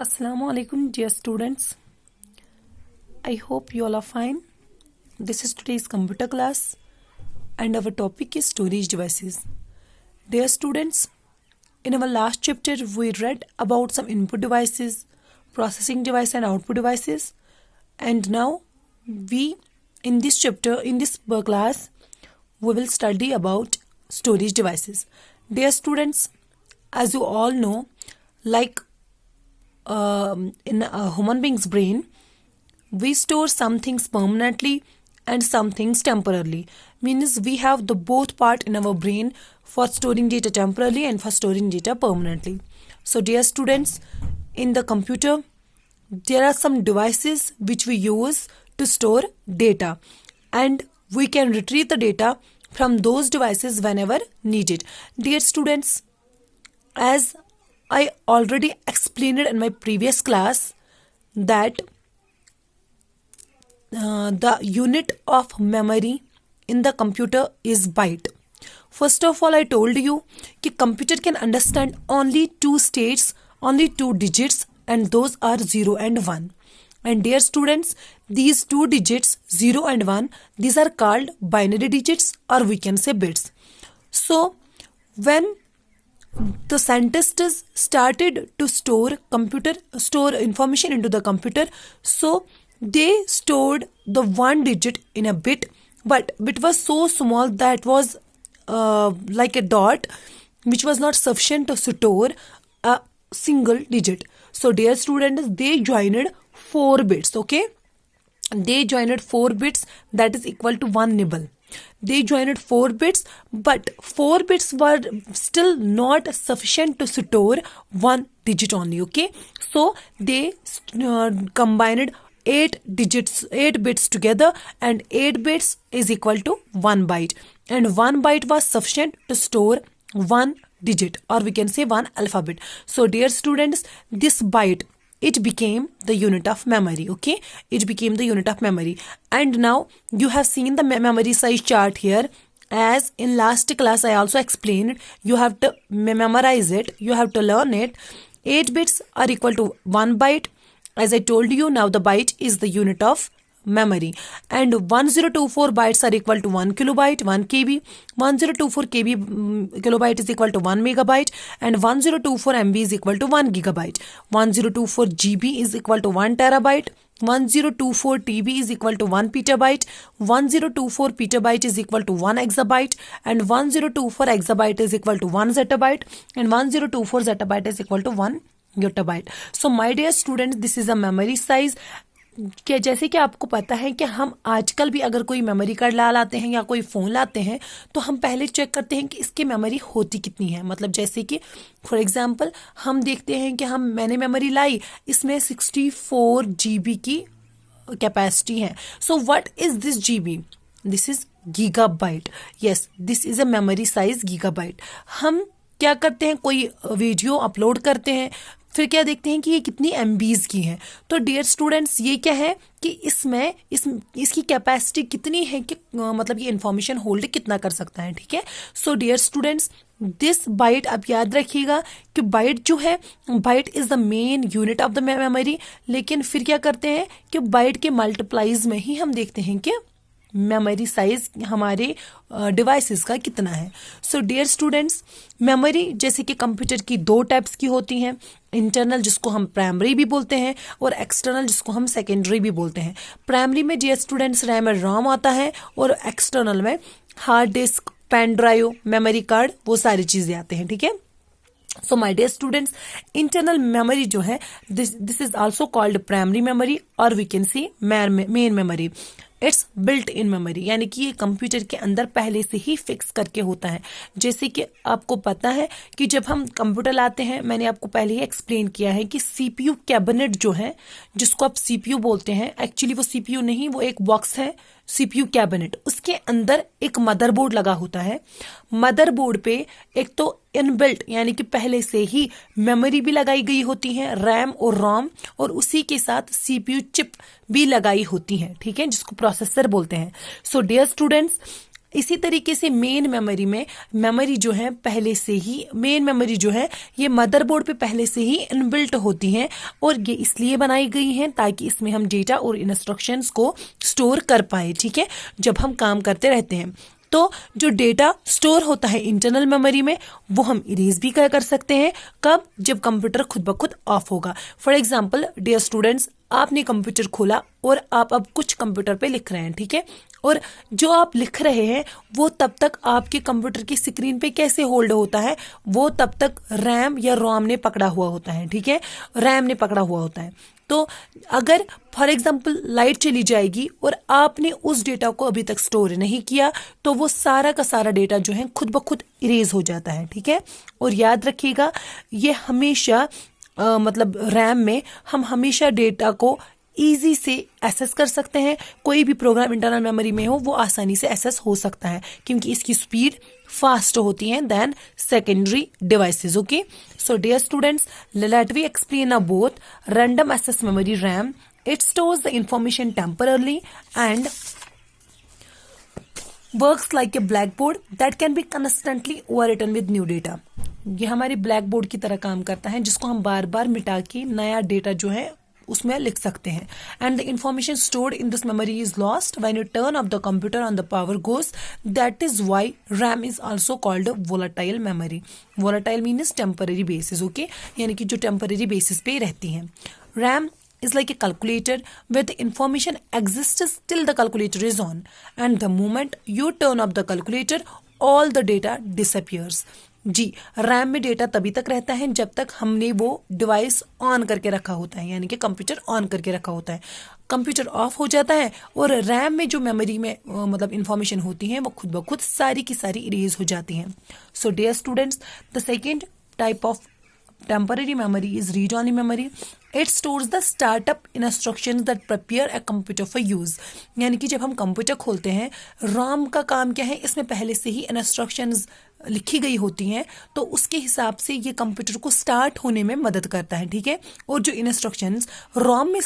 Assalamu alaikum, dear students. I hope you all are fine. This is today's computer class and our topic is storage devices. Dear students, in our last chapter we read about some input devices, processing device and output devices, and now we in this chapter in this class we will study about storage devices. Dear students, as you all know, like in a human being's brain, we store some things permanently and some things temporarily. Means we have the both part in our brain for storing data temporarily and for storing data permanently. So dear students, in the computer there are some devices which we use to store data, and we can retrieve the data from those devices whenever needed. Dear students, as I already explained in my previous class that the unit of memory in the computer is byte. First of all, I told you that computer can understand only two states, only two digits, and those are 0 and 1. And dear students, these two digits 0 and 1, these are called binary digits, or we can say bits. So when the scientists started to store information into the computer, so they stored the one digit in a bit, but bit was so small that was like a dot, which was not sufficient to store a single digit. So dear students, they joined 4 bits. Okay, they joined 4 bits, that is equal to 1 nibble. They joined 4 bits, but 4 bits were still not sufficient to store one digit only. Okay, so they combined 8 bits together, and 8 bits is equal to 1 byte, and 1 byte was sufficient to store one digit, or we can say one alphabet. So dear students, this byte, it became the unit of memory. Okay, it became the unit of memory. And now you have seen the memory size chart here. As in last class I also explained, you have to memorize it, you have to learn it. 8 bits are equal to 1 byte. As I told you, now the byte is the unit of memory, and 1024 bytes are equal to 1 kilobyte, 1 KB. 1024 kilobyte is equal to 1 megabyte, and 1024 MB is equal to 1 gigabyte. 1024 GB is equal to 1 terabyte. 1024 TB is equal to 1 petabyte. 1024 petabyte is equal to 1 exabyte, and 1024 exabyte is equal to 1 zettabyte, and 1024 zettabyte is equal to 1 yottabyte. So my dear students, this is a memory size. कि जैसे कि आपको पता है कि हम आजकल भी अगर कोई मेमोरी कार्ड लाते हैं या कोई फ़ोन लाते हैं, तो हम पहले चेक करते हैं कि इसकी मेमोरी होती कितनी है. मतलब जैसे कि फॉर एग्जांपल हम देखते हैं कि मैंने मेमोरी लाई, इसमें 64 GB की कैपेसिटी है. So what is this GB? This is gigabyte. Yes, this is a memory size gigabyte. हम क्या करते हैं, कोई वीडियो अपलोड करते हैं, फिर क्या देखते हैं कि ये कितनी MBs की है. तो डियर स्टूडेंट्स, ये क्या है कि इसमें इसकी कैपेसिटी कितनी है कि मतलब ये इन्फॉर्मेशन होल्ड कितना कर सकता है. ठीक है. So dear students, this byte आप याद रखिएगा कि बाइट जो है, byte is the main unit of the memory. लेकिन फिर क्या करते हैं कि बाइट के मल्टीप्लाइज में ही हम देखते हैं कि मेमोरी साइज हमारे डिवाइसेस का कितना है. सो डियर स्टूडेंट्स, मेमोरी जैसे कि कंप्यूटर की 2 टाइप्स की होती हैं. इंटरनल, जिसको हम प्राइमरी भी बोलते हैं, और एक्सटर्नल, जिसको हम सेकेंडरी भी बोलते हैं. प्राइमरी में डियर स्टूडेंट्स रैम और रोम आता है, और एक्सटर्नल में hard disk, pen drive, memory card, वो सारी चीज़ें आते हैं. ठीक है. So my dear students, internal memory जो है, this is also called primary memory, or we can say main memory. It's built in memory, यानी कि ये कंप्यूटर के अंदर पहले से ही फिक्स करके होता है. जैसे कि आपको पता है कि जब हम कंप्यूटर लाते हैं, मैंने आपको पहले ही एक्सप्लेन किया है कि CPU कैबिनेट जो है, जिसको आप CPU बोलते हैं, एक्चुअली वो CPU नहीं, वो एक बॉक्स है CPU कैबिनेट. उसके अंदर एक मदरबोर्ड लगा होता है. मदरबोर्ड पे एक तो इनबिल्ट यानी कि पहले से ही मेमोरी भी लगाई गई होती है, रैम और रोम, और उसी के साथ CPU चिप भी लगाई होती है. ठीक है, जिसको प्रोसेसर बोलते हैं. सो डियर स्टूडेंट्स, इसी तरीके से मेन मेमोरी में मेमोरी जो है पहले से ही, मेन मेमोरी जो है ये मदरबोर्ड पे पहले से ही इनबिल्ट होती हैं और ये इसलिए बनाई गई हैं ताकि इसमें हम डेटा और इंस्ट्रक्शंस को स्टोर कर पाए, ठीक है, जब हम काम करते रहते हैं। तो जो डेटा स्टोर होता है इंटरनल मेमोरी में वो हम इरेज भी कर सकते हैं। कब? जब कंप्यूटर खुद ब खुद ऑफ होगा। फॉर एग्जाम्पल डियर स्टूडेंट्स, आपने कंप्यूटर खोला और आप अब कुछ कंप्यूटर पे लिख रहे हैं, ठीक है, और जो आप लिख रहे हैं वो तब तक आपके कंप्यूटर की स्क्रीन पे कैसे होल्ड होता है, वो तब तक रैम या रोम ने पकड़ा हुआ होता है, ठीक है, रैम ने पकड़ा हुआ होता है। तो अगर फॉर एग्जाम्पल लाइट चली जाएगी और आपने उस डेटा को अभी तक स्टोर नहीं किया तो वो सारा का सारा डेटा जो है खुद ब खुद इरेज हो जाता है, ठीक है। और याद रखिएगा ये हमेशा मतलब रैम में हम हमेशा डेटा को इजी से एक्सेस कर सकते हैं। कोई भी प्रोग्राम इंटरनल मेमोरी में हो वो आसानी से एक्सेस हो सकता है क्योंकि इसकी स्पीड फास्ट होती है then secondary devices. Okay, so dear students, let we explain about random access memory RAM. It stores the information temporarily and works like a blackboard that can be constantly overwritten with new data. ये हमारे black board की तरह काम करता है जिसको हम बार बार मिटा के नया डेटा जो है उसमें लिख सकते हैं। And the information stored in this memory is lost when U turn off the computer on the power goes. That is why RAM is also called volatile memory. Volatile means temporary basis, okay, यानी कि जो temporary basis पे रहती हैं। RAM is like a calculator where the information exists till the calculator is on, and the moment you turn off the calculator all the data disappears। जी, RAM में data तभी तक रहता है जब तक हमने वो डिवाइस ऑन करके रखा होता है, यानी कि कंप्यूटर ऑन करके रखा होता है। कंप्यूटर ऑफ हो जाता है और रैम में जो मेमोरी में मतलब इंफॉर्मेशन होती है वो खुद ब खुद सारी की सारी इरेज हो जाती हैं। So dear students, the second type of temporary memory is read-only memory. It stores the startup instructions that prepare a computer for use। यानी कि जब हम कंप्यूटर खोलते हैं, रॉम का काम क्या है, इसमें पहले से ही इंस्ट्रक्शंस लिखी गई होती हैं तो उसके हिसाब से ये कंप्यूटर को स्टार्ट होने में मदद करता है, ठीक है। और जो इंस्ट्रक्शंस रॉम में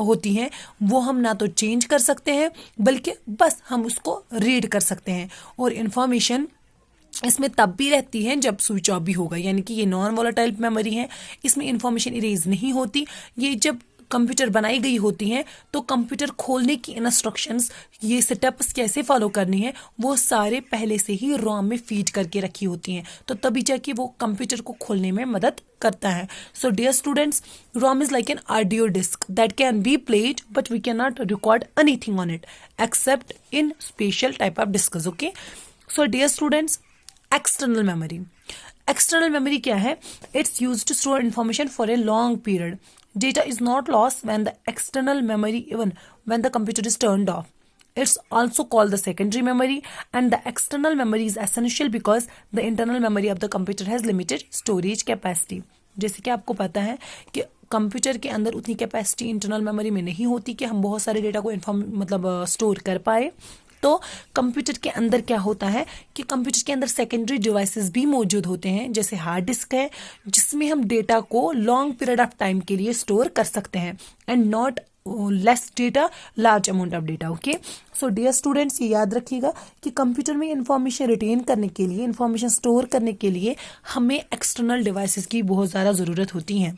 होती हैं वो हम ना तो चेंज कर सकते हैं बल्कि बस हम उसको रीड कर सकते हैं। और इंफॉर्मेशन इसमें तब भी रहती है जब स्विच ऑफ भी होगा, यानी कि ये नॉन वोलेटाइल मेमोरी है, इसमें इंफॉर्मेशन इरेज नहीं होती। ये जब कंप्यूटर बनाई गई होती हैं तो कंप्यूटर खोलने की इंस्ट्रक्शंस, ये सेटअप्स कैसे फॉलो करनी है वो सारे पहले से ही रॉम में फीड करके रखी होती हैं, तो तभी जाके वो कंप्यूटर को खोलने में मदद करता है। So dear students, ROM is like an audio disk that can be played but we can not record anything on it except in special type of discs. Okay, so dear students, external memory. External memory क्या है? It's use to store information for a long period. Data is not lost when the external memory even when the computer is turned off. It's also called the secondary memory, and the external memory is essential because the internal memory of the computer has limited storage capacity। जैसे कि आपको पता है कि computer के अंदर उतनी capacity internal memory में नहीं होती कि हम बहुत सारे डेटा को स्टोर कर पाए। तो कंप्यूटर के अंदर क्या होता है कि कंप्यूटर के अंदर सेकेंडरी डिवाइसेस भी मौजूद होते हैं, जैसे हार्ड डिस्क है जिसमें हम डेटा को लॉन्ग पीरियड ऑफ टाइम के लिए स्टोर कर सकते हैं and not less data, large amount of data. Okay, so dear students, ये याद रखिएगा कि कंप्यूटर में इंफॉर्मेशन रिटेन करने के लिए, इंफॉर्मेशन स्टोर करने के लिए हमें एक्सटर्नल डिवाइसेस की बहुत ज़्यादा ज़रूरत होती है।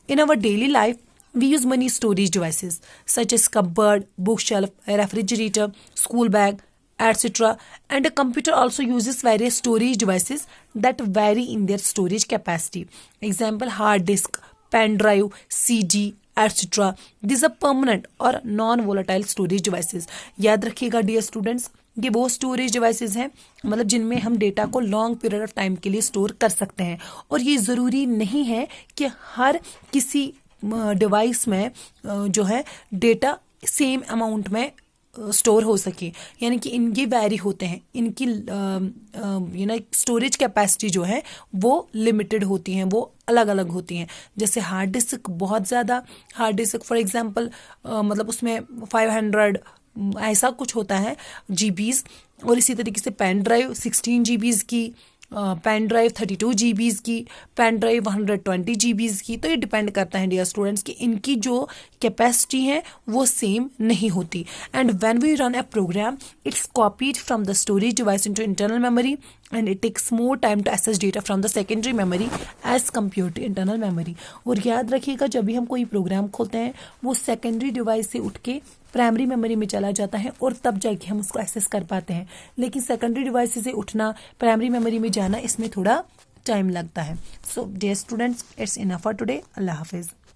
In our daily life we use many storage devices such as cupboard, bookshelf, refrigerator, school bag, etc. And a computer also uses various storage devices that vary in their storage capacity. Example, hard disk, pen drive, CD, etc. These are permanent or non-volatile storage devices. याद रखिएगा dear students, ये वो storage devices हैं मतलब जिनमें हम data को long period of time के लिए स्टोर कर सकते हैं। और ये ज़रूरी नहीं है कि हर किसी डिवाइस में जो है डेटा सेम अमाउंट में स्टोर हो सके, यानी कि ये वैरी होते हैं, इनकी स्टोरेज कैपेसिटी जो है वो लिमिटेड होती हैं, वो अलग अलग होती हैं। जैसे हार्ड डिस्क, बहुत ज़्यादा हार्ड डिस्क फॉर एग्जांपल मतलब उसमें 500 ऐसा कुछ होता है जीबीज, और इसी तरीके से पेन ड्राइव 16 जीबीज की, पेन ड्राइव 32 GB की, पेन ड्राइव 120 GB की। तो ये डिपेंड करता है डियर स्टूडेंट्स कि इनकी जो कैपेसिटी है वो सेम नहीं होती। And when we run a program it's copied from the storage device into internal memory and it takes more time to access data from the secondary memory as compare to internal memory. और याद रखिएगा जब भी हम कोई programme खोलते हैं वो सेकेंडरी डिवाइस से उठ के प्राइमरी मेमोरी में चला जाता है और तब जाके हम उसको एक्सेस कर पाते हैं। लेकिन सेकेंडरी डिवाइस से उठना, प्राइमरी मेमोरी में जाना, इसमें थोड़ा टाइम लगता है। So dear students, it's enough for today. अल्लाह हाफिज़।